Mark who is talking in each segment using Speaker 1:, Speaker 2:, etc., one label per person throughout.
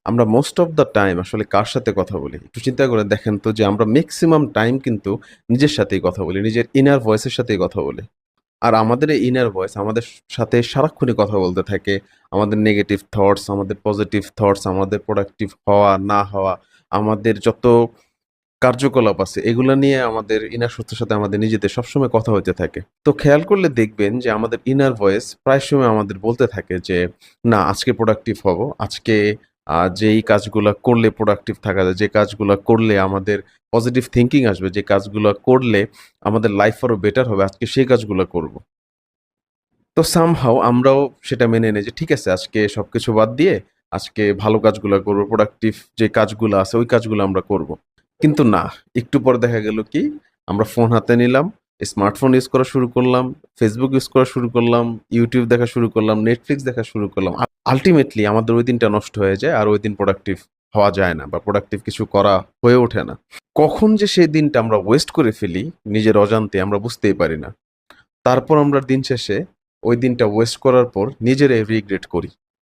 Speaker 1: আমরা most of the time আসলে কার সাথে কথা বলি? একটু চিন্তা করে দেখেন তো যে আমরা মেক্সিমাম টাইম কিন্তু নিজের সাথেই কথা বলি। নিজের ইনার ভয়েসের সাথেই কথা বলি। আর আমাদের এই ইনার ভয়েস আমাদের সাথে সারাক্ষণই কথা বলতে থাকে। আমাদের নেগেটিভ থটস, আমাদের পজিটিভ থটস, আমাদের প্রোডাক্টিভ হওয়া, না হওয়া, আমাদের যত কার্যকলাপ আছে এগুলা নিয়ে আমাদের ইনার সত্যের সাথে আমাদের নিজেদের সবসময় কথা হইতে থাকে। তো খেয়াল করলে দেখবেন যে আমাদের ইনার ভয়েস প্রায় সময় আমাদের বলতে থাকে যে, "না আজকে প্রোডাক্টিভ হব। আজকে যেই কাজগুলা করলে প্রোডাক্টিভ থাকা যায়, যে কাজগুলা করলে আমাদের পজিটিভ থিংকিং আসবে, যে কাজগুলা করলে আমাদের লাইফ আরো বেটার হবে, আজকে সেই কাজগুলা করব।" তো সামহাউ আমরাও সেটা মেনে নেই যে ঠিক আছে আজকে সবকিছু বাদ দিয়ে আজকে ভালো কাজগুলা করব, প্রোডাক্টিভ যে কাজগুলো আছে ওই কাজগুলো আমরা করব। কিন্তু না, একটু পরে দেখা গেল কি আমরা ফোন হাতে নিলাম, স্মার্টফোন ইউজ করা শুরু করলাম, ফেসবুক ইউজ করা শুরু করলাম, ইউটিউব দেখা শুরু করলাম, নেটফ্লিক্স দেখা শুরু করলাম। আল্টিমেটলি আমাদের ওই দিনটা নষ্ট হয়ে যায় আর ওই দিন প্রোডাক্টিভ হওয়া যায় না বা প্রোডাক্টিভ কিছু করা হয়ে ওঠে না। কখন যে সেই দিনটা আমরা ওয়েস্ট করে ফেলি নিজের অজান্তে আমরা বুঝতেই পারি না। তারপর আমরা দিন শেষে ওই দিনটা ওয়েস্ট করার পর নিজেরাই রিগ্রেট করি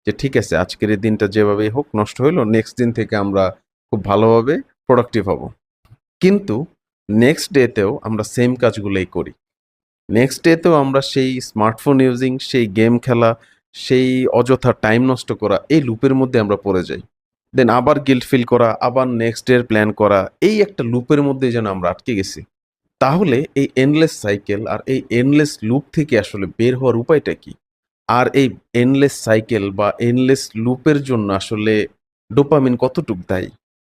Speaker 1: যে ঠিক আছে আজকের এই দিনটা যেভাবেই হোক নষ্ট হইলো, নেক্সট দিন থেকে আমরা খুব ভালোভাবে প্রোডাক্টিভ হব। কিন্তু নেক্সট ডেতেও আমরা সেম কাজগুলোই করি। নেক্সট ডেতেও আমরা সেই স্মার্টফোন ইউজিং, সেই গেম খেলা, সেই অযথা টাইম নষ্ট করা এই লুপের মধ্যে আমরা পড়ে যাই। দেন আবার গিল্ট ফিল করা, আবার নেক্সট ডে এর প্ল্যান করা, এই একটা লুপের মধ্যেই যেন আমরা আটকে গেছি। তাহলে এই এন্ডলেস সাইকেল আর এই এন্ডলেস লুপ থেকে আসলে বের হওয়ার উপায়টা কি? আর এই এন্ডলেস সাইকেল বা এন্ডলেস লুপের জন্য আসলে ডোপামিন কতটুক দায়ী?